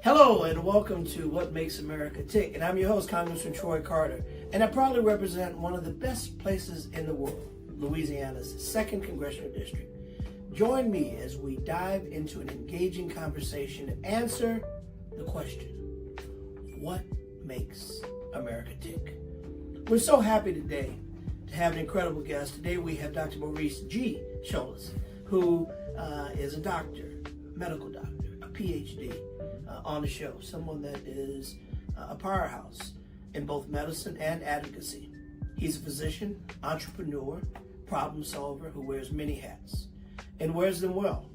Hello and welcome to What Makes America Tick, and I'm your host, Congressman Troy Carter, and I proudly represent one of the best places in the world, Louisiana's 2nd Congressional District. Join me as we dive into an engaging conversation and answer the question, what makes America tick? We're so happy today to have an incredible guest. Today we have Dr. Maurice G. Sholas, who is a doctor, medical doctor, a PhD, on the show, someone that is a powerhouse in both medicine and advocacy. He's a physician, entrepreneur, problem solver who wears many hats and wears them well.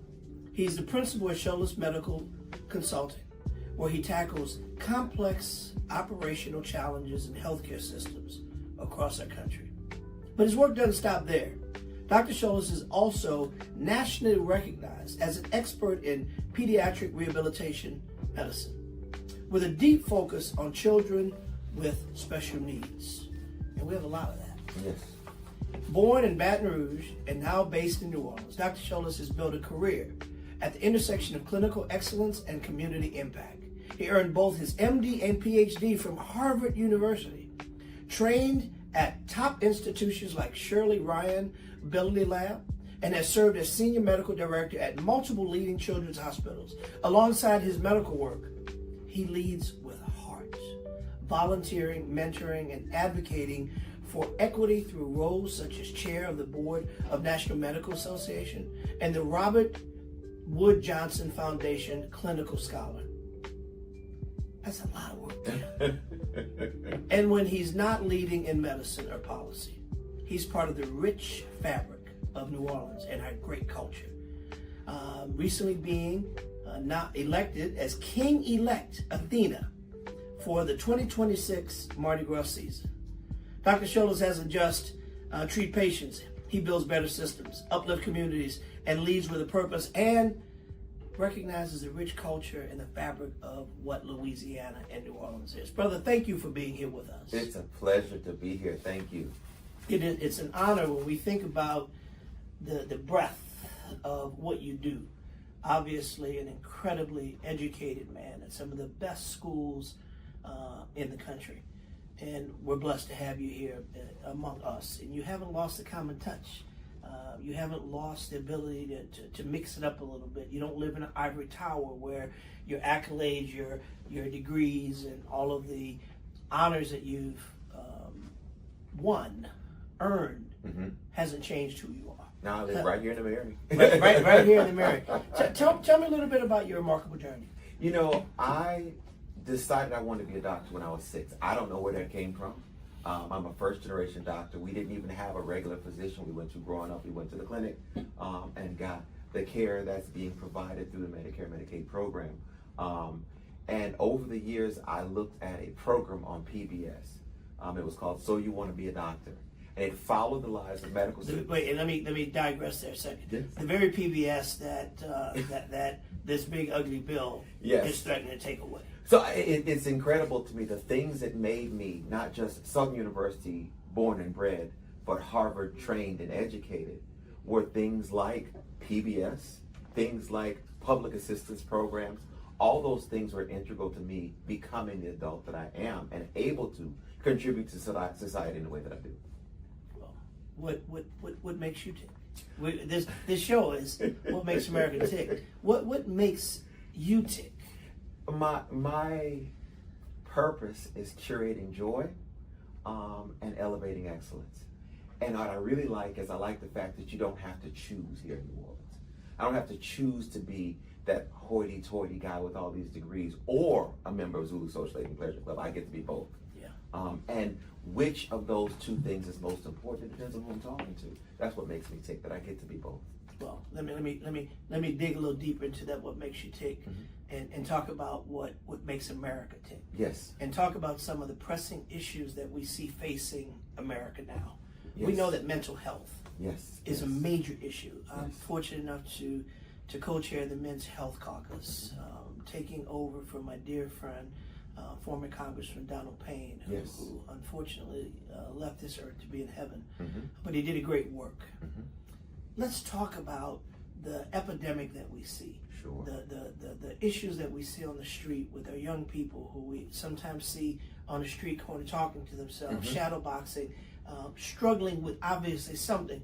He's the principal at Sholas Medical Consulting, where he tackles complex operational challenges in healthcare systems across our country. But his work doesn't stop there. Dr. Sholas is also nationally recognized as an expert in pediatric rehabilitation medicine, with a deep focus on children with special needs. And we have a lot of that. Yes. Born in Baton Rouge and now based in New Orleans, Dr. Sholas has built a career at the intersection of clinical excellence and community impact. He earned both his MD and PhD from Harvard University, trained at top institutions like Shirley Ryan Ability Lab, and has served as senior medical director at multiple leading children's hospitals. Alongside his medical work, he leads with heart, volunteering, mentoring, and advocating for equity through roles such as chair of the board of National Medical Association and the Robert Wood Johnson Foundation Clinical Scholar. That's a lot of work. And when he's not leading in medicine or policy, he's part of the rich fabric of New Orleans and our great culture. Recently being now elected as King-elect Athena for the 2026 Mardi Gras season. Dr. Sholas doesn't just treat patients. He builds better systems, uplifts communities, and leads with a purpose, and recognizes the rich culture and the fabric of what Louisiana and New Orleans is. Brother, thank you for being here with us. It's a pleasure to be here. Thank you. It's an honor when we think about the breadth of what you do. Obviously, an incredibly educated man at some of the best schools in the country. And we're blessed to have you here among us. And you haven't lost the common touch. You haven't lost the ability to mix it up a little bit. You don't live in an ivory tower where your accolades, your degrees, and all of the honors that you've won, earned, hasn't changed who you are. Now I live right here in the Mary. right here in the Mary. Tell me a little bit about your remarkable journey. You know, I decided I wanted to be a doctor when I was 6. I don't know where that came from. I'm a first-generation doctor. We didn't even have a regular physician we went to growing up. We went to the clinic and got the care that's being provided through the Medicare Medicaid program. And over the years, I looked at a program on PBS. It was called So You Want to Be a Doctor. And it followed the lives of medical students. Wait, and let me digress there a second. Yes. The very PBS that this big ugly bill is threatening to take away. So it's incredible to me the things that made me not just Southern University born and bred, but Harvard trained and educated, were things like PBS, things like public assistance programs. All those things were integral to me becoming the adult that I am and able to contribute to society in the way that I do. What makes you tick? This show is What Makes America Tick. What makes you tick? My purpose is curating joy and elevating excellence. And what I really like is I like the fact that you don't have to choose here in New Orleans. I don't have to choose to be that hoity-toity guy with all these degrees or a member of Zulu Social Aid and Pleasure Club. I get to be both. And which of those two things is most important depends on who I'm talking to. That's what makes me tick, that I get to be both. Well, let me dig a little deeper into that. What makes you tick, and talk about what makes America tick. Yes. And talk about some of the pressing issues that we see facing America now. Yes. We know that mental health is a major issue. I'm fortunate enough to co-chair the Men's Health Caucus, taking over from my dear friend, former Congressman Donald Payne, who unfortunately left this earth to be in heaven. But he did a great work. Let's talk about the epidemic that we see, Sure. the issues that we see on the street with our young people who we sometimes see on the street corner talking to themselves, shadow boxing, struggling with obviously something.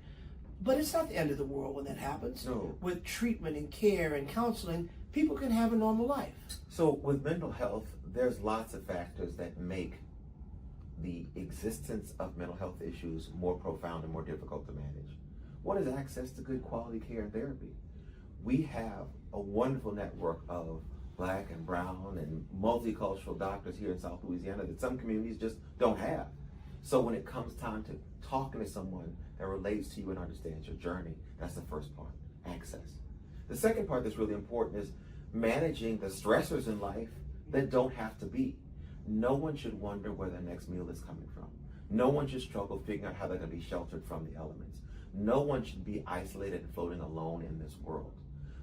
But it's not the end of the world when that happens. No. With treatment and care and counseling, people can have a normal life. So with mental health, there's lots of factors that make the existence of mental health issues more profound and more difficult to manage. One is access to good quality care and therapy. We have a wonderful network of Black and brown and multicultural doctors here in South Louisiana that some communities just don't have. So when it comes time to talking to someone that relates to you and understands your journey, that's the first part, access. The second part that's really important is managing the stressors in life that don't have to be. No one should wonder where their next meal is coming from. No one should struggle figuring out how they're going to be sheltered from the elements. No one should be isolated and floating alone in this world.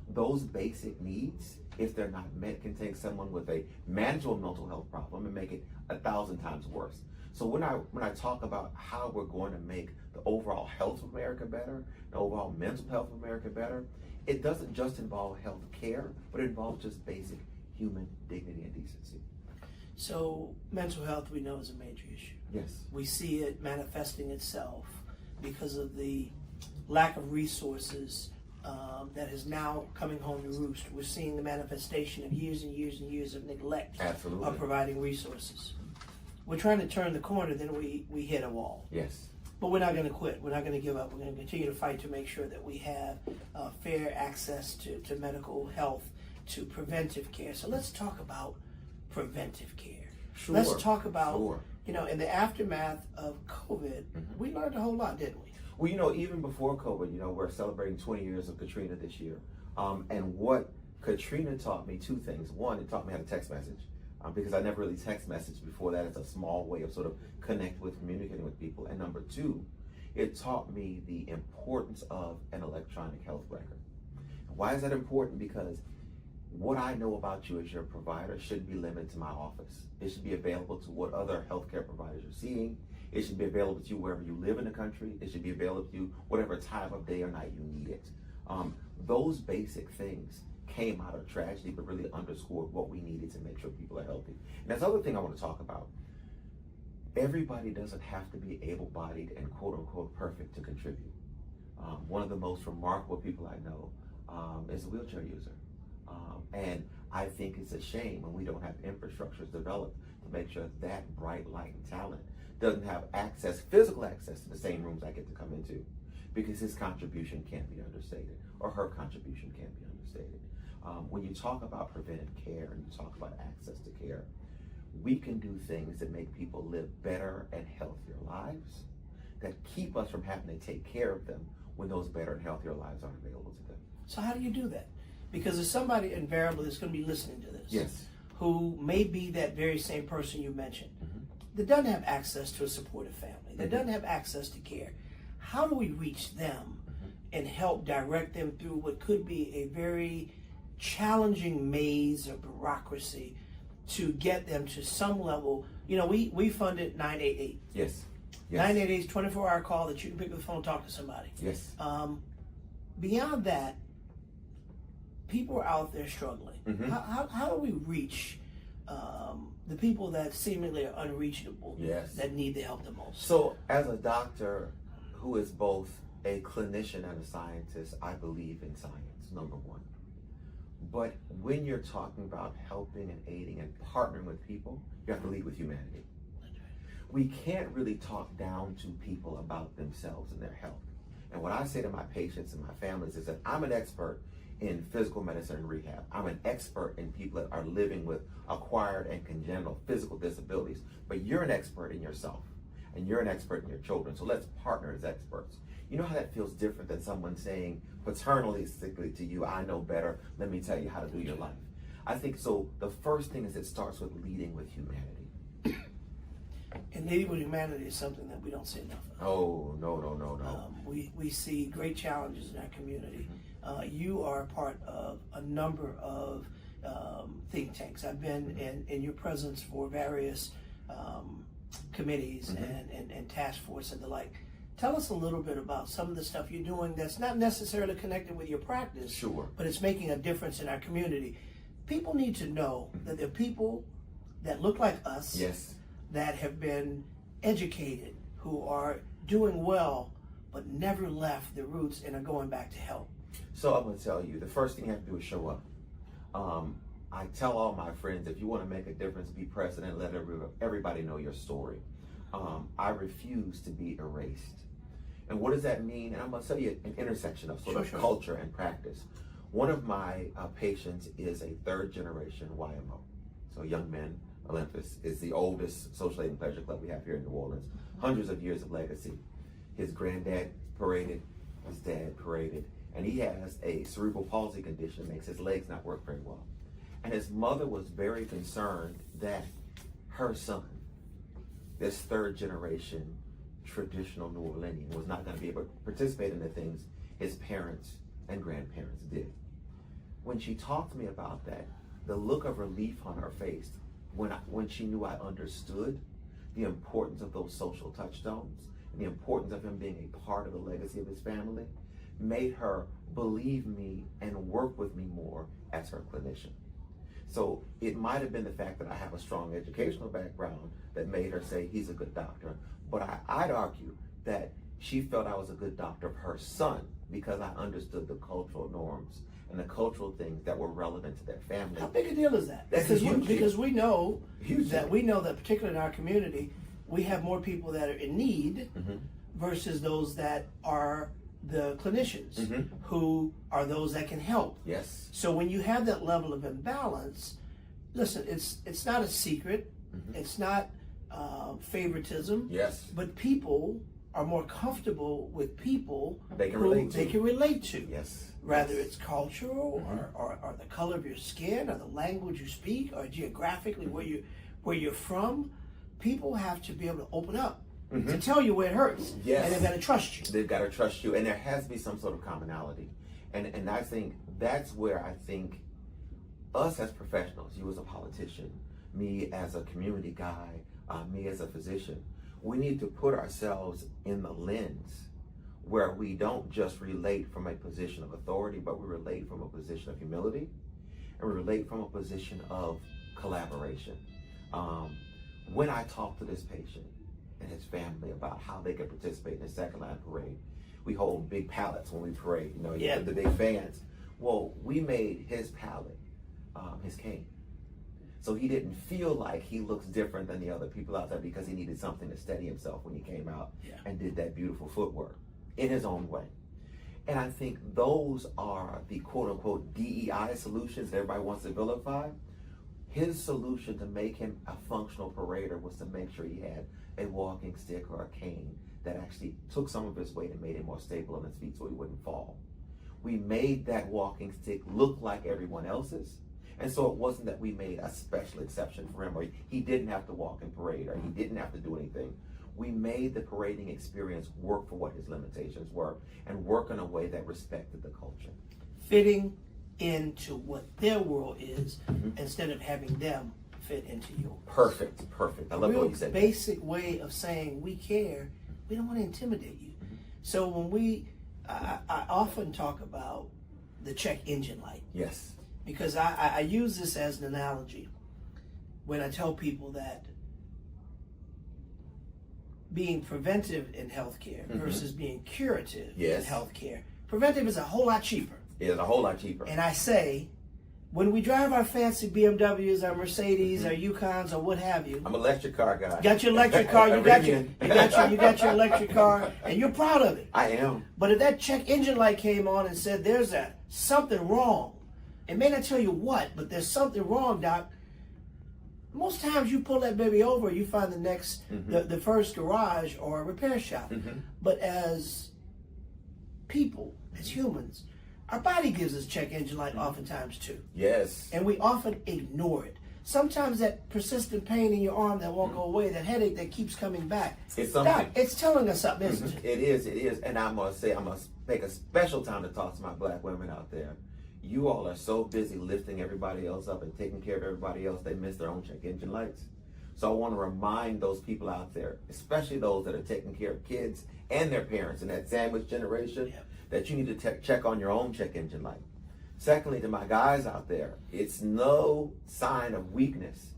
Those basic needs, if they're not met, can take someone with a manageable mental health problem and make it 1,000 times worse. So when I talk about how we're going to make the overall health of America better, the overall mental health of America better, it doesn't just involve health care, but it involves just basic human dignity and decency. So mental health, we know, is a major issue. Yes. We see it manifesting itself because of the lack of resources that is now coming home to roost. We're seeing the manifestation of years and years and years of neglect of providing resources. We're trying to turn the corner, then we hit a wall. Yes. But we're not going to quit. We're not going to give up. We're going to continue to fight to make sure that we have fair access to medical health, to preventive care. So let's talk about preventive care. Sure. Let's talk about, in the aftermath of COVID, we learned a whole lot, didn't we? Well, even before COVID, we're celebrating 20 years of Katrina this year. And what Katrina taught me, two things. One, it taught me how to text message. Because I never really text messaged before that. It's a small way of sort of connecting with, communicating with people. And number two, it taught me the importance of an electronic health record. Why is that important? Because what I know about you as your provider shouldn't be limited to my office. It should be available to what other healthcare providers are seeing. It should be available to you wherever you live in the country. It should be available to you whatever time of day or night you need it. Those basic things came out of tragedy, but really underscored what we needed to make sure people are healthy. And that's the other thing I want to talk about. Everybody doesn't have to be able-bodied and quote-unquote perfect to contribute. One of the most remarkable people I know is a wheelchair user. And I think it's a shame when we don't have infrastructures developed to make sure that bright light and talent doesn't have access, physical access to the same rooms I get to come into, because his contribution can't be understated, or her contribution can't be understated. When you talk about preventive care and you talk about access to care, we can do things that make people live better and healthier lives, that keep us from having to take care of them when those better and healthier lives aren't available to them. So how do you do that? Because there's somebody invariably that's going to be listening to this, Yes. who may be that very same person you mentioned, that doesn't have access to a supportive family, that doesn't have access to care. How do we reach them and help direct them through what could be a very challenging maze of bureaucracy to get them to some level? We funded 988. Yes. 988 is 24-hour call that you can pick up the phone and talk to somebody. Yes. Beyond that, people are out there struggling. How do we reach the people that seemingly are unreachable, Yes. that need the help the most? So as a doctor who is both a clinician and a scientist, I believe in science, number one. But when you're talking about helping and aiding and partnering with people, you have to lead with humanity. We can't really talk down to people about themselves and their health. And what I say to my patients and my families is that I'm an expert in physical medicine and rehab. I'm an expert in people that are living with acquired and congenital physical disabilities. But you're an expert in yourself, and you're an expert in your children. So let's partner as experts. You know how that feels different than someone saying paternalistically to you, I know better, let me tell you how to do your life. I think so. The first thing is it starts with leading with humanity. And leading with humanity is something that we don't see enough of. Oh, no. We see great challenges in our community. You are a part of a number of think tanks. I've been in your presence for various committees and task force and the like. Tell us a little bit about some of the stuff you're doing that's not necessarily connected with your practice, Sure. but it's making a difference in our community. People need to know that there are people that look like us, Yes. that have been educated, who are doing well, but never left their roots and are going back to help. So I'm going to tell you, the first thing you have to do is show up. I tell all my friends, if you want to make a difference, be present and let everybody know your story. I refuse to be erased. And what does that mean? And I'm going to tell you an intersection of sort of culture and practice. One of my patients is a third generation YMO. So Young Men, Olympus is the oldest social aid and pleasure club we have here in New Orleans. Hundreds of years of legacy. His granddad paraded, his dad paraded, and he has a cerebral palsy condition that makes his legs not work very well. And his mother was very concerned that her son, this third generation traditional New Orleanian, was not going to be able to participate in the things his parents and grandparents did. When she talked to me about that, the look of relief on her face when she knew I understood the importance of those social touchstones and the importance of him being a part of the legacy of his family made her believe me and work with me more as her clinician. So it might have been the fact that I have a strong educational background that made her say he's a good doctor, but I'd argue that she felt I was a good doctor of her son because I understood the cultural norms and the cultural things that were relevant to their family. How big a deal is that? That's Because we know huge. that particularly in our community, we have more people that are in need versus those that are the clinicians who are those that can help. Yes. So when you have that level of imbalance, listen, it's not a secret, it's not favoritism. Yes. But people are more comfortable with people They can who relate to. they can relate to. Yes. Rather it's cultural or the color of your skin or the language you speak or geographically where you're from, people have to be able to open up to tell you where it hurts. Yes. And they've got to trust you. They've got to trust you, and there has to be some sort of commonality. And I think that's where I think us as professionals, you as a politician, me as a community guy, me as a physician, we need to put ourselves in the lens where we don't just relate from a position of authority, but we relate from a position of humility, and we relate from a position of collaboration. When I talk to this patient and his family about how they can participate in the second line parade, we hold big pallets when we parade, the big fans. Well, we made his pallet his cane. So he didn't feel like he looks different than the other people out there because he needed something to steady himself when he came out and did that beautiful footwork in his own way. And I think those are the quote unquote DEI solutions that everybody wants to vilify. His solution to make him a functional parader was to make sure he had a walking stick or a cane that actually took some of his weight and made him more stable on his feet so he wouldn't fall. We made that walking stick look like everyone else's. And so it wasn't that we made a special exception for him, or he didn't have to walk and parade, or he didn't have to do anything. We made the parading experience work for what his limitations were and work in a way that respected the culture. Fitting into what their world is instead of having them fit into yours. Perfect. I love what you said. Basic way of saying we care. We don't want to intimidate you. So when I often talk about the check engine light. Yes. Because I use this as an analogy when I tell people that being preventive in healthcare versus being curative in healthcare. Preventive is a whole lot cheaper. It is a whole lot cheaper. And I say, when we drive our fancy BMWs, our Mercedes, our Yukons, or what have you. I'm an electric car guy. Got your electric car, you got your electric car, and you're proud of it. I am. But if that check engine light came on and said, there's something wrong, it may not tell you what, but there's something wrong, Doc. Most times you pull that baby over, you find the next, the first garage or a repair shop. But as people, as humans, our body gives us check engine light oftentimes too. Yes. And we often ignore it. Sometimes that persistent pain in your arm that won't go away, that headache that keeps coming back. It's something. Doc, it's telling us something, isn't it? It is. And I must make a special time to talk to my black women out there. You all are so busy lifting everybody else up and taking care of everybody else, they miss their own check engine lights. So I want to remind those people out there, especially those that are taking care of kids and their parents in that sandwich generation, that you need to check on your own check engine light. Secondly, to my guys out there, it's no sign of weakness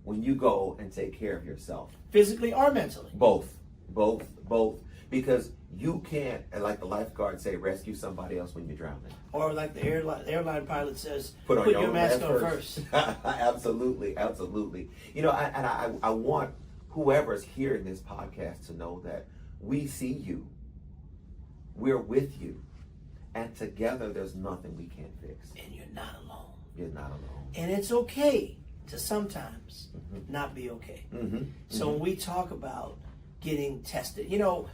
when you go and take care of yourself. Physically or mentally? Both. Because you can't, like the lifeguards say, rescue somebody else when you're drowning. Or like the airline pilot says, put your mask on first. Absolutely. You know, I want whoever's hearing this podcast to know that we see you. We're with you. And together, there's nothing we can't fix. And you're not alone. You're not alone. And it's okay to sometimes not be okay. So when we talk about getting tested, you know,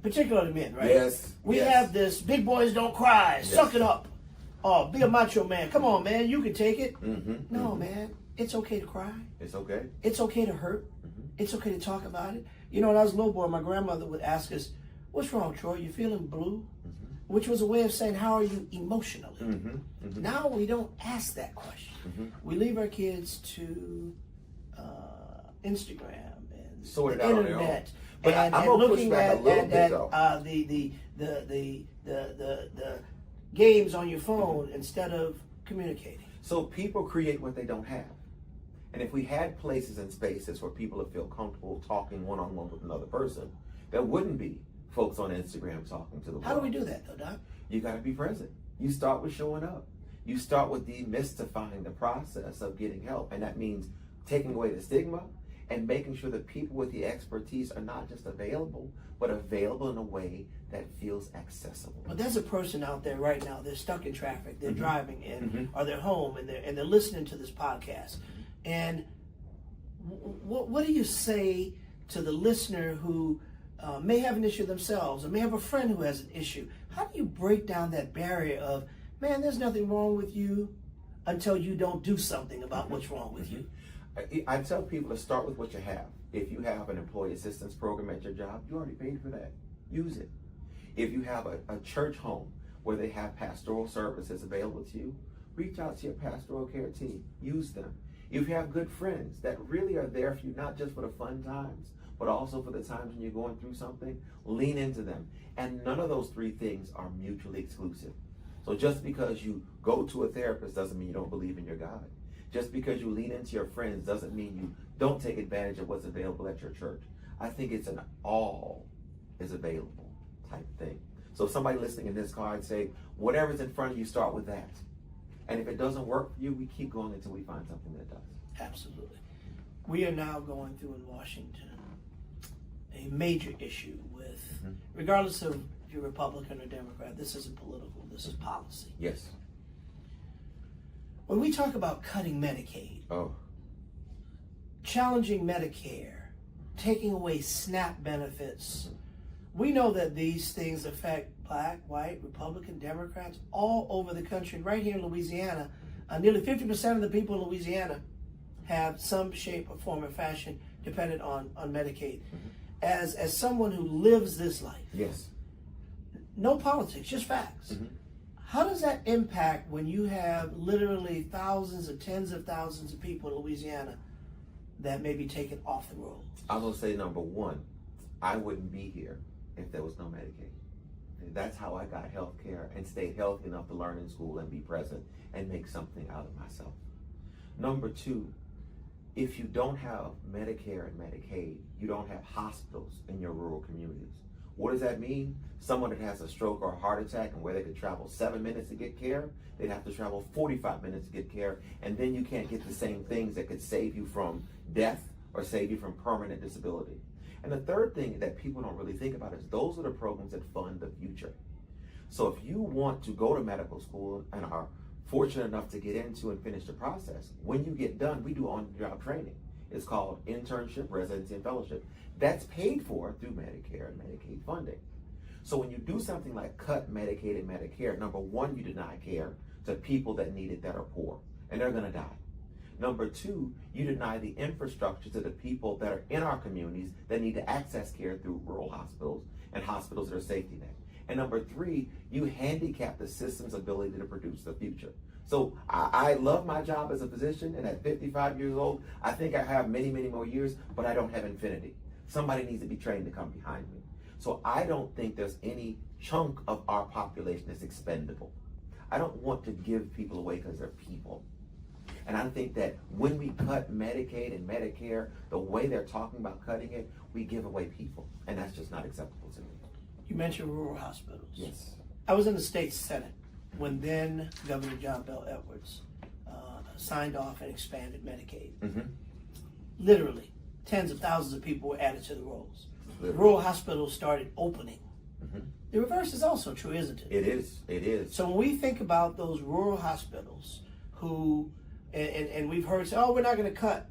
particularly men, right? Yes. We have this, big boys don't cry, suck it up. Oh, be a macho man. Come on, man, you can take it. No, man, it's okay to cry. It's okay. It's okay to hurt. It's okay to talk about it. You know, when I was a little boy, my grandmother would ask us, "What's wrong, Troy? You feeling blue?" Which was a way of saying, how are you emotionally? Now we don't ask that question. We leave our kids to Instagram and sort it the out on internet. their own. But I'm gonna push back a little bit though. The games on your phone instead of communicating. So people create what they don't have. And if we had places and spaces where people would feel comfortable talking one-on-one with another person, there wouldn't be folks on Instagram talking to the world. How do we do that though, Doc? You got to be present. You start with showing up. You start with demystifying the process of getting help. And that means taking away the stigma and making sure that people with the expertise are not just available, but available in a way that feels accessible. But there's a person out there right now, they're stuck in traffic, they're driving in, or they're home and they're listening to this podcast. And what do you say to the listener who may have an issue themselves or may have a friend who has an issue? How do you break down that barrier of, man, there's nothing wrong with you until you don't do something about what's wrong with you? I tell people to start with what you have. If you have an employee assistance program at your job, you already paid for that. Use it. If you have a church home where they have pastoral services available to you, reach out to your pastoral care team. Use them. If you have good friends that really are there for you, not just for the fun times, but also for the times when you're going through something, lean into them. And none of those three things are mutually exclusive. So just because you go to a therapist doesn't mean you don't believe in your God. Just because you lean into your friends doesn't mean you don't take advantage of what's available at your church. I think it's an all is available type thing. So if somebody listening in this car, I'd say, whatever's in front of you, start with that. And if it doesn't work for you, we keep going until we find something that does. Absolutely. We are now going through in Washington a major issue with, regardless of if you're Republican or Democrat, this isn't political, this is policy. Yes. When we talk about cutting Medicaid, challenging Medicare, taking away SNAP benefits, we know that these things affect black, white, Republican, Democrats all over the country. Right here in Louisiana, nearly 50% of the people in Louisiana have some shape or form or fashion dependent on Medicaid. As someone who lives this life, yes, no politics, just facts. How does that impact when you have literally thousands or tens of thousands of people in Louisiana that may be taken off the roll? I will say, number one, I wouldn't be here if there was no Medicaid. That's how I got health care and stayed healthy enough to learn in school and be present and make something out of myself. Number two, if you don't have Medicare and Medicaid, you don't have hospitals in your rural communities. What does that mean? Someone that has a stroke or a heart attack and where they could travel 7 minutes to get care, they'd have to travel 45 minutes to get care, and then you can't get the same things that could save you from death or save you from permanent disability. And the third thing that people don't really think about is those are the programs that fund the future. So if you want to go to medical school and are fortunate enough to get into and finish the process, when you get done, we do on-the-job training. It's called internship, residency, and fellowship. That's paid for through Medicare and Medicaid funding. So when you do something like cut Medicaid and Medicare, number one, you deny care to people that need it that are poor, and they're gonna die. Number two, you deny the infrastructure to the people that are in our communities that need to access care through rural hospitals and hospitals that are safety net. And number three, you handicap the system's ability to produce the future. So I love my job as a physician, and at 55 years old, I think I have many, many more years, but I don't have infinity. Somebody needs to be trained to come behind me. So I don't think there's any chunk of our population that's expendable. I don't want to give people away because they're people. And I think that when we cut Medicaid and Medicare, the way they're talking about cutting it, we give away people. And that's just not acceptable to me. You mentioned rural hospitals. Yes. I was in the state Senate when then Governor John Bell Edwards signed off and expanded Medicaid. Mm-hmm. Literally, tens of thousands of people were added to the rolls. Literally. Rural hospitals started opening. Mm-hmm. The reverse is also true, isn't it? It is. It is. So when we think about those rural hospitals who, and we've heard say, oh, we're not going to cut,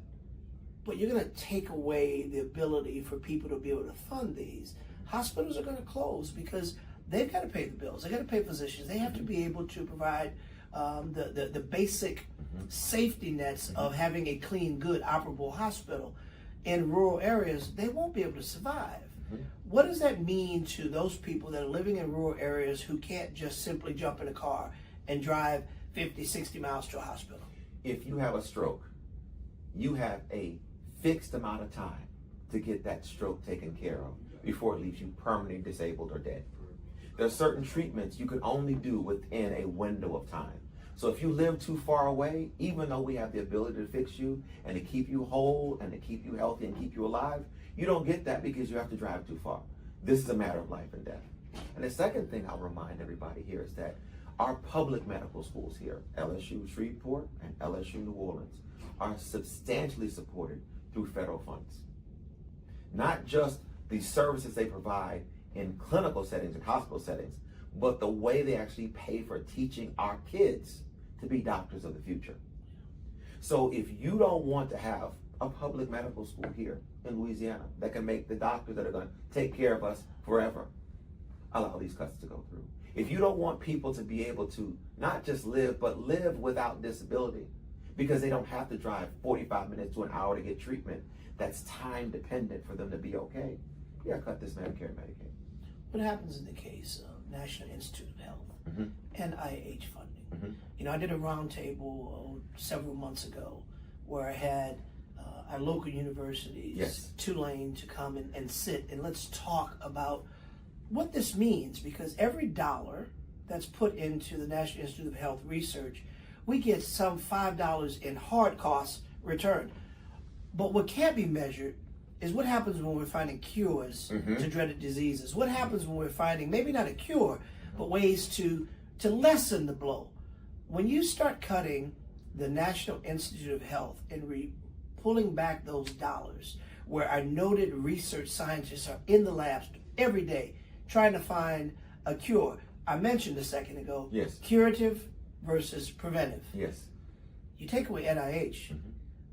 but you're going to take away the ability for people to be able to fund these. Hospitals are going to close because they've got to pay the bills. They've got to pay physicians. They have to be able to provide the basic safety nets of having a clean, good, operable hospital. In rural areas, they won't be able to survive. What does that mean to those people that are living in rural areas who can't just simply jump in a car and drive 50, 60 miles to a hospital? If you have a stroke, you have a fixed amount of time to get that stroke taken care of before it leaves you permanently disabled or dead. There are certain treatments you can only do within a window of time. So if you live too far away, even though we have the ability to fix you and to keep you whole and to keep you healthy and keep you alive, you don't get that because you have to drive too far. This is a matter of life and death. And the second thing I'll remind everybody here is that our public medical schools here, LSU Shreveport and LSU New Orleans, are substantially supported through federal funds. Not just the services they provide in clinical settings and hospital settings, but the way they actually pay for teaching our kids to be doctors of the future. So if you don't want to have a public medical school here in Louisiana that can make the doctors that are going to take care of us forever, allow these cuts to go through. If you don't want people to be able to not just live, but live without disability because they don't have to drive 45 minutes to an hour to get treatment that's time dependent for them to be okay, yeah, cut this Medicare and Medicaid. What happens in the case of National Institute of Health and NIH funding? You know, I did a roundtable several months ago where I had our local universities, Tulane, to come and sit and let's talk about what this means, because every dollar that's put into the National Institute of Health research, we get some $5 in hard costs returned. But what can't be measured is what happens when we're finding cures to dreaded diseases. What happens when we're finding maybe not a cure, but ways to lessen the blow. When you start cutting the National Institute of Health and pulling back those dollars, where our noted research scientists are in the labs every day trying to find a cure. I mentioned a second ago, curative versus preventive. You take away NIH,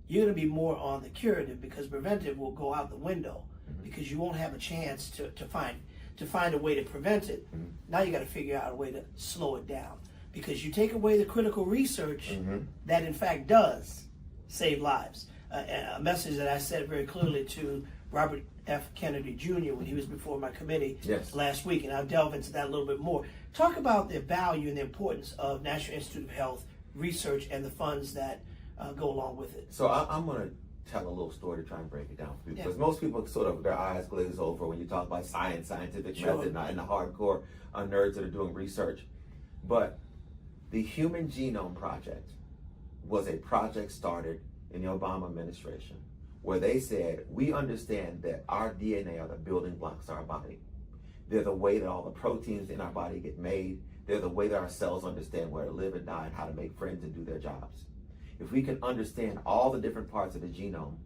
you're going to be more on the curative because preventive will go out the window because you won't have a chance to find a way to prevent it. Now you got to figure out a way to slow it down, because you take away the critical research that in fact does save lives. A message that I said very clearly to Robert F. Kennedy Jr. when he was before my committee last week, and I'll delve into that a little bit more. Talk about the value and the importance of National Institute of Health research and the funds that go along with it. So I'm going to tell a little story to try and break it down for you, because most people sort of, their eyes glaze over when you talk about science, scientific method, and the hardcore nerds that are doing research. But the Human Genome Project was a project started in the Obama administration, where they said, we understand that our DNA are the building blocks of our body. They're the way that all the proteins in our body get made. They're the way that our cells understand where to live and die and how to make friends and do their jobs. If we can understand all the different parts of the genome,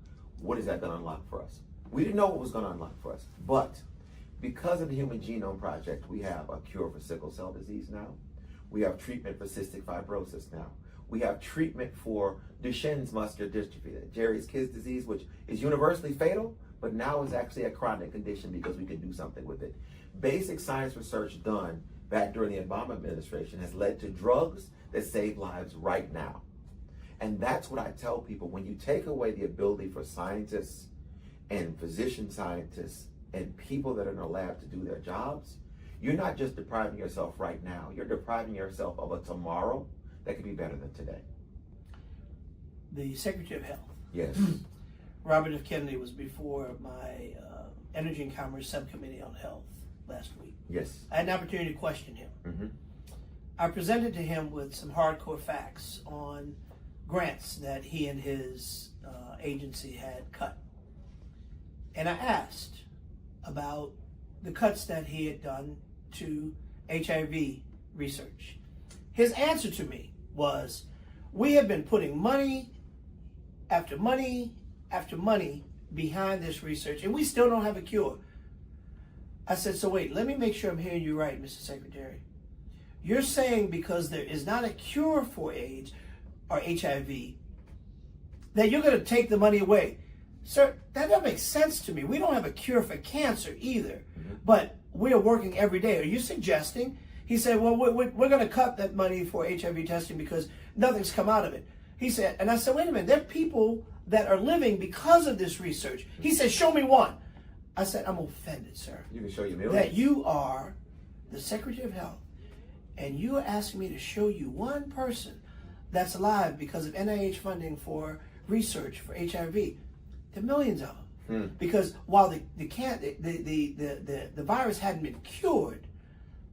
what is that going to unlock for us? We didn't know what was going to unlock for us, but because of the Human Genome Project, we have a cure for sickle cell disease now. We have treatment for cystic fibrosis now. We have treatment for Duchenne's muscular dystrophy, Jerry's Kids disease, which is universally fatal, but now is actually a chronic condition because we can do something with it. Basic science research done back during the Obama administration has led to drugs that save lives right now. And that's what I tell people. When you take away the ability for scientists and physician scientists and people that are in the lab to do their jobs, you're not just depriving yourself right now, you're depriving yourself of a tomorrow that could be better than today? The Secretary of Health, Yes. Robert F. Kennedy, was before my Energy and Commerce Subcommittee on Health last week. Yes. I had an opportunity to question him. Mm-hmm. I presented to him with some hardcore facts on grants that he and his agency had cut. And I asked about the cuts that he had done to HIV research. His answer to me was, we have been putting money after money after money behind this research, and we still don't have a cure. I said, so wait, let me make sure I'm hearing you right, Mr. Secretary. You're saying because there is not a cure for AIDS or HIV, that you're going to take the money away. Sir, that doesn't make sense to me. We don't have a cure for cancer either, but we are working every day. Are you suggesting? He said, well, we're going to cut that money for HIV testing because nothing's come out of it. He said, and I said, wait a minute, there are people that are living because of this research. He said, show me one. I said, I'm offended, sir. You can show you millions. That you are the Secretary of Health, and you are asking me to show you one person that's alive because of NIH funding for research for HIV. There are millions of them. Because while the virus hadn't been cured,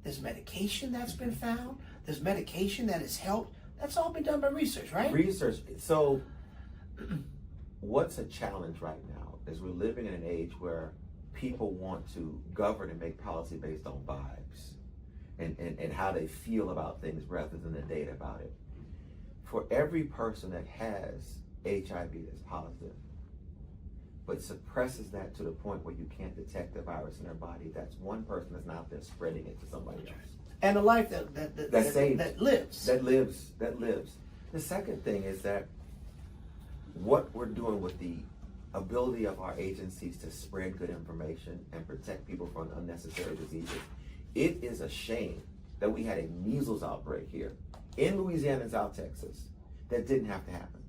there's medication that's been found. There's medication that has helped. That's all been done by research, right? Research. So what's a challenge right now is we're living in an age where people want to govern and make policy based on vibes and how they feel about things rather than the data about it. For every person that has HIV that's positive, but suppresses that to the point where you can't detect the virus in their body, that's one person that's not out there spreading it to somebody else. And a life that lives. That lives. The second thing is that what we're doing with the ability of our agencies to spread good information and protect people from unnecessary diseases, it is a shame that we had a measles outbreak here in Louisiana and South Texas that didn't have to happen.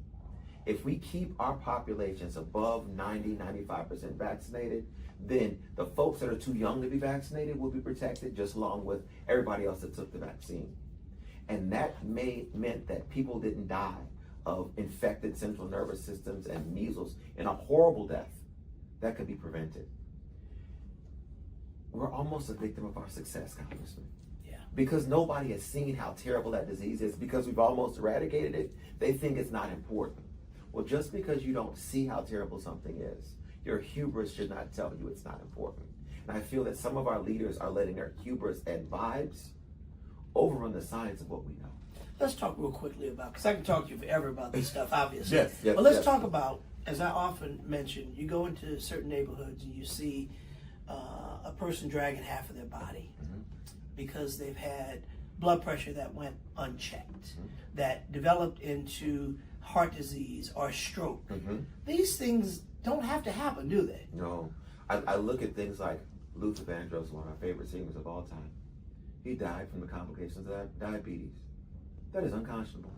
If we keep our populations above 90-95% vaccinated, then the folks that are too young to be vaccinated will be protected just along with everybody else that took the vaccine. And that meant that people didn't die of infected central nervous systems and measles in a horrible death that could be prevented. We're almost a victim of our success, Congressman. Yeah. Because nobody has seen how terrible that disease is, because we've almost eradicated it, they think it's not important. Well, just because you don't see how terrible something is, your hubris should not tell you it's not important. And I feel that some of our leaders are letting their hubris and vibes overrun the science of what we know. Let's talk real quickly about, because I can talk to you forever about this stuff, obviously. Yes, but let's talk about, as I often mention, you go into certain neighborhoods and you see a person dragging half of their body because they've had blood pressure that went unchecked, that developed into heart disease or stroke. These things don't have to happen, do they? No. I look at things like Luther Vandross, one of my favorite singers of all time. He died from the complications of diabetes. That is unconscionable.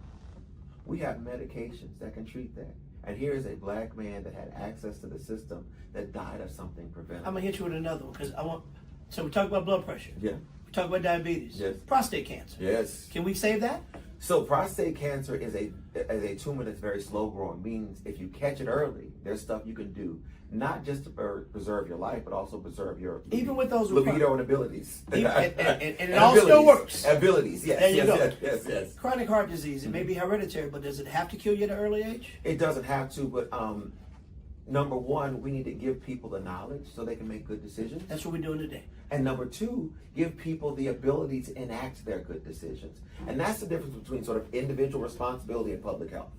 We have medications that can treat that. And here is a black man that had access to the system that died of something preventable. I'm going to hit you with another one because so we talk about blood pressure. Yeah. We talk about diabetes. Yes. Prostate cancer. Yes. Can we save that? So prostate cancer is a tumor that's very slow growing. Means if you catch it early, there's stuff you can do, not just to preserve your life, but also preserve your even with those libido and abilities. And it all still works. Abilities, yes. There you go. Yes. Chronic heart disease, it may be hereditary, but does it have to kill you at an early age? It doesn't have to, but number one, we need to give people the knowledge so they can make good decisions. That's what we're doing today. And number two, give people the ability to enact their good decisions. And that's the difference between sort of individual responsibility and public health.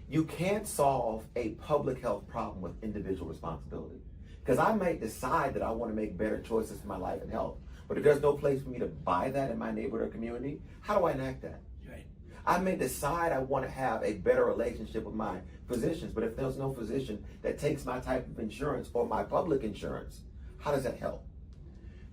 You can't solve a public health problem with individual responsibility. Because I might decide that I want to make better choices for my life and health, but if there's no place for me to buy that in my neighborhood or community, how do I enact that? Right. I may decide I want to have a better relationship with my physicians, but if there's no physician that takes my type of insurance or my public insurance, how does that help?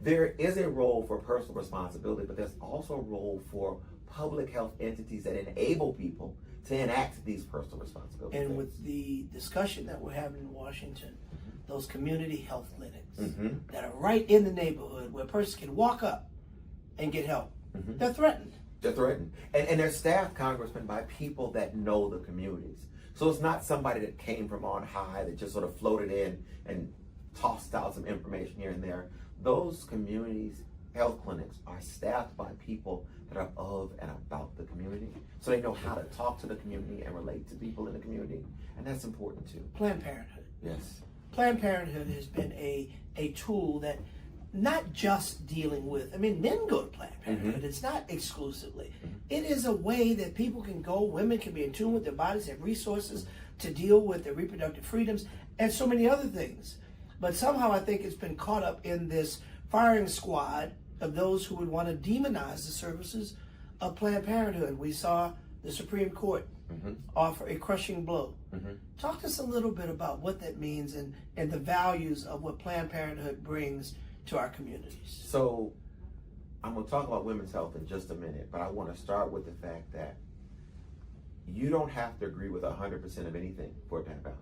There is a role for personal responsibility, but there's also a role for public health entities that enable people to enact these personal responsibilities. And with the discussion that we're having in Washington, those community health clinics that are right in the neighborhood where a person can walk up and get help, they're threatened. They're threatened. And they're staffed, Congressman, by people that know the communities. So it's not somebody that came from on high that just sort of floated in and tossed out some information here and there. Those communities, health clinics, are staffed by people that are of and about the community. So they know how to talk to the community and relate to people in the community. And that's important too. Planned Parenthood. Yes. Planned Parenthood has been a tool that not just dealing with, I mean, men go to Planned Parenthood. Mm-hmm. It's not exclusively. Mm-hmm. It is a way that people can go, women can be in tune with their bodies, have resources to deal with their reproductive freedoms and so many other things. But somehow I think it's been caught up in this firing squad of those who would want to demonize the services of Planned Parenthood. We saw the Supreme Court offer a crushing blow. Talk to us a little bit about what that means and the values of what Planned Parenthood brings to our communities. So I'm going to talk about women's health in just a minute, but I want to start with the fact that you don't have to agree with 100% of anything for it to have value.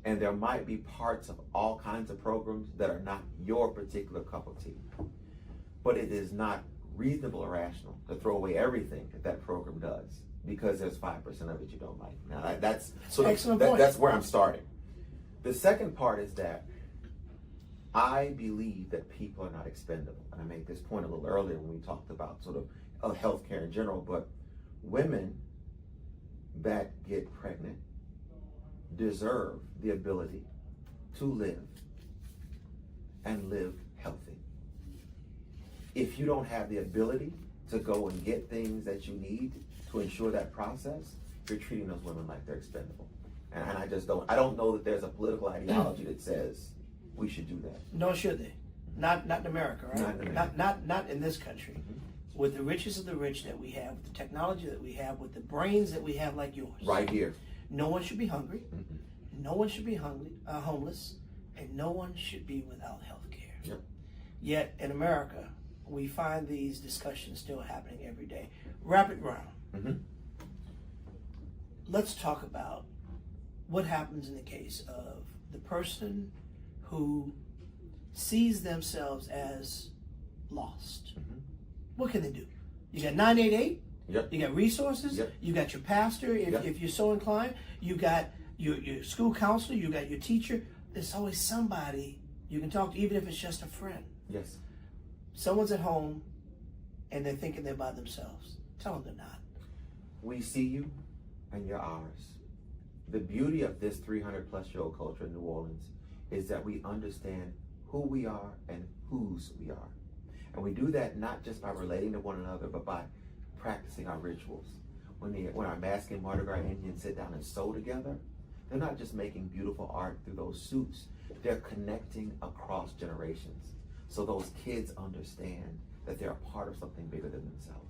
And there might be parts of all kinds of programs that are not your particular cup of tea. But it is not reasonable or rational to throw away everything that program does because there's 5% of it you don't like. Now that's where I'm starting. The second part is that I believe that people are not expendable. And I made this point a little earlier when we talked about sort of healthcare in general, but women that get pregnant deserve the ability to live and live healthy. If you don't have the ability to go and get things that you need to ensure that process, you're treating those women like they're expendable. And I don't know that there's a political ideology that says we should do that. Nor should they. Not in America, right? Not in America. Not in this country. With the richest of the rich that we have, with the technology that we have, with the brains that we have like yours. Right here. No one should be hungry. No one should be homeless. And no one should be without health care. Yep. Yet in America, we find these discussions still happening every day. Rapid round. Let's talk about what happens in the case of the person who sees themselves as lost. What can they do? You got 988. Yep. You got resources. Yep. You got your pastor, if you're so inclined. You got your school counselor. You got your teacher. There's always somebody you can talk to, even if it's just a friend. Yes. Someone's at home and they're thinking they're by themselves. Tell them they're not. We see you and you're ours. The beauty of this 300 plus year old culture in New Orleans is that we understand who we are and whose we are. And we do that not just by relating to one another, but by practicing our rituals. When our Mask and Mardi Gras Indians sit down and sew together, they're not just making beautiful art through those suits, they're connecting across generations. So those kids understand that they're a part of something bigger than themselves.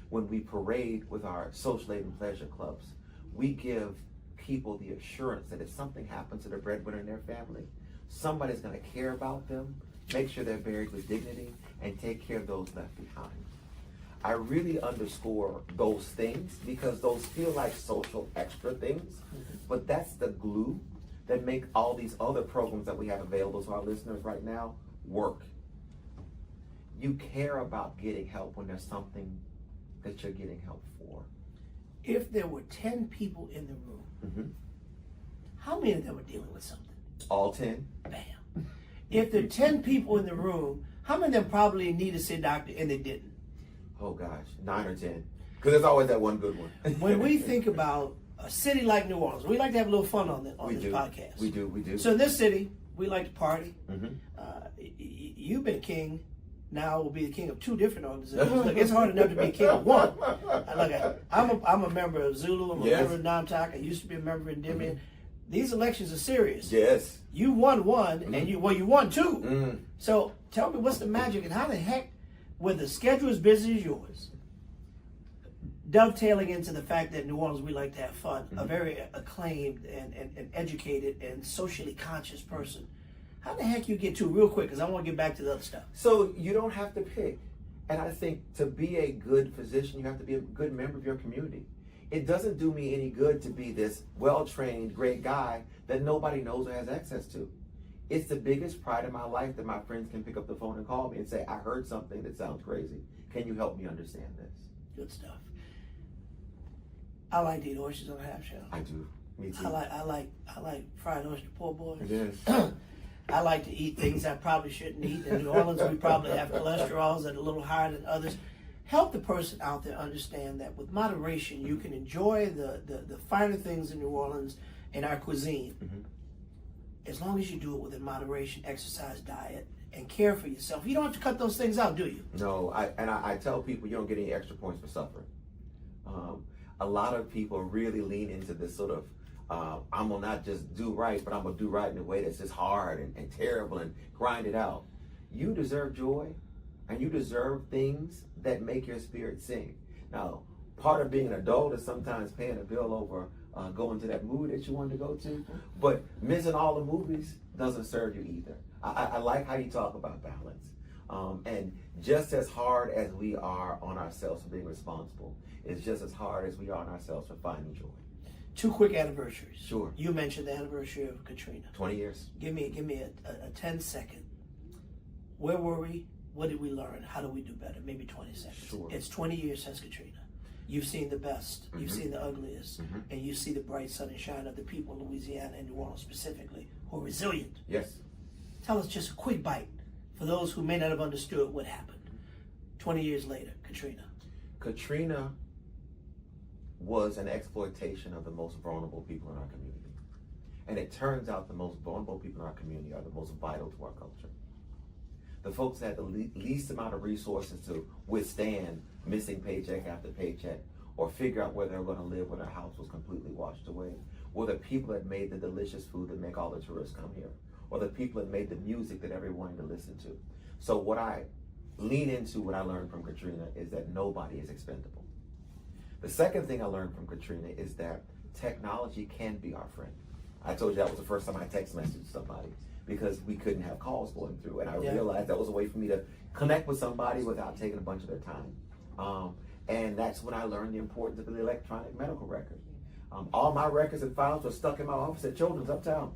When we parade with our social aid and pleasure clubs, we give people the assurance that if something happens to the breadwinner in their family, somebody's going to care about them, make sure they're buried with dignity, and take care of those left behind. I really underscore those things because those feel like social extra things, but that's the glue that make all these other programs that we have available to our listeners right now work. You care about getting help when there's something that you're getting help for. If there were 10 people in the room, how many of them are dealing with something? All 10. Bam. If there are 10 people in the room, how many of them probably need to see a doctor and they didn't? Oh gosh, 9 or 10. Because there's always that one good one. When we think about a city like New Orleans, we like to have a little fun on this podcast. We do. So in this city, we like to party. You've been king. Now will be the king of 2 different organizations. Look, it's hard enough to be king of one. Look, I'm a member of Zulu. I'm a member of Namtak. I used to be a member of Endymion. These elections are serious. Yes. You won one, and you won 2. So tell me, what's the magic, and how the heck, when the schedule as busy as yours, dovetailing into the fact that New Orleans, we like to have fun, a very acclaimed and educated and socially conscious person. How the heck you get to real quick? Because I want to get back to the other stuff. So you don't have to pick. And I think to be a good physician, you have to be a good member of your community. It doesn't do me any good to be this well-trained, great guy that nobody knows or has access to. It's the biggest pride in my life that my friends can pick up the phone and call me and say, I heard something that sounds crazy. Can you help me understand this? Good stuff. I like to eat oysters on a half shell. I do. Me too. I like fried oyster po' boys. Yes. I like to eat things I probably shouldn't eat. In New Orleans, we probably have cholesterols that are a little higher than others. Help the person out there understand that with moderation, you can enjoy the finer things in New Orleans and our cuisine. As long as you do it within moderation, exercise, diet, and care for yourself. You don't have to cut those things out, do you? No, I tell people you don't get any extra points for suffering. A lot of people really lean into this sort of, I'm gonna not just do right, but I'm gonna do right in a way that's just hard and terrible and grind it out. You deserve joy, and you deserve things that make your spirit sing. Now, part of being an adult is sometimes paying a bill over going to that movie that you wanted to go to, but missing all the movies doesn't serve you either. I like how you talk about balance. And just as hard as we are on ourselves for being responsible, it's just as hard as we are on ourselves for finding joy. 2 quick anniversaries. Sure. You mentioned the anniversary of Katrina. 20 years. Give me a 10-second. Where were we? What did we learn? How do we do better? Maybe 20 seconds. Sure. It's 20 years since Katrina. You've seen the best. You've seen the ugliest. And you see the bright sun and shine of the people in Louisiana and New Orleans specifically who are resilient. Yes. Tell us just a quick bite for those who may not have understood what happened. 20 years later, Katrina. Katrina was an exploitation of the most vulnerable people in our community. And it turns out the most vulnerable people in our community are the most vital to our culture. The folks that had the least amount of resources to withstand missing paycheck after paycheck or figure out where they were going to live when their house was completely washed away were the people that made the delicious food that make all the tourists come here, or the people that made the music that everyone wanted to listen to. So what I lean into, what I learned from Katrina, is that nobody is expendable. The second thing I learned from Katrina is that technology can be our friend. I told you that was the first time I text messaged somebody because we couldn't have calls going through. And I realized that was a way for me to connect with somebody without taking a bunch of their time. And that's when I learned the importance of the electronic medical record. All my records and files were stuck in my office at Children's Uptown.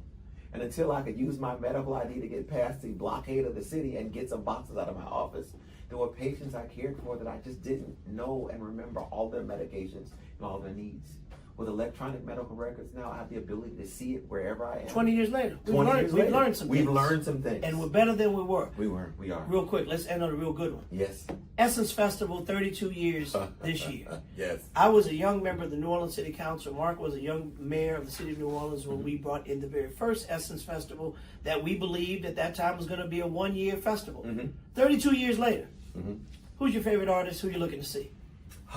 And until I could use my medical ID to get past the blockade of the city and get some boxes out of my office, there were patients I cared for that I just didn't know and remember all their medications and all their needs. With electronic medical records now, I have the ability to see it wherever I am. 20 years later. We've learned some things. We've learned some things. And we're better than we were. We are. Real quick, let's end on a real good one. Yes. Essence Festival, 32 years this year. Yes. I was a young member of the New Orleans City Council. Mark was a young mayor of the city of New Orleans when we brought in the very first Essence Festival that we believed at that time was going to be a one-year festival. 32 years later. Who's your favorite artist? Who are you looking to see?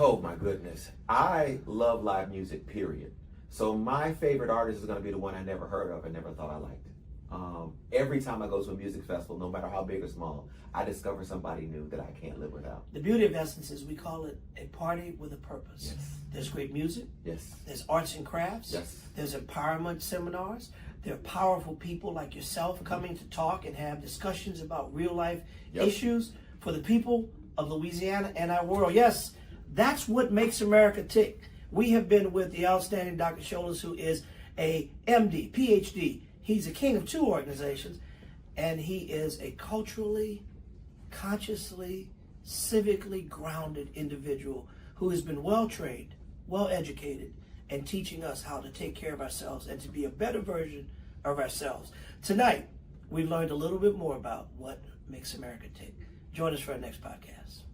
Oh my goodness. I love live music, period. So my favorite artist is going to be the one I never heard of and never thought I liked. Every time I go to a music festival, no matter how big or small, I discover somebody new that I can't live without. The beauty of Essence is we call it a party with a purpose. Yes. There's great music. Yes. There's arts and crafts. Yes. There's empowerment seminars. There are powerful people like yourself coming to talk and have discussions about real life issues for the people of Louisiana and our world. Yes, that's what makes America tick. We have been with the outstanding Dr. Sholas, who is a MD, PhD. He's a king of 2 organizations, and he is a culturally, consciously, civically grounded individual who has been well-trained, well-educated, and teaching us how to take care of ourselves and to be a better version of ourselves. Tonight, we've learned a little bit more about what makes America tick. Join us for our next podcast.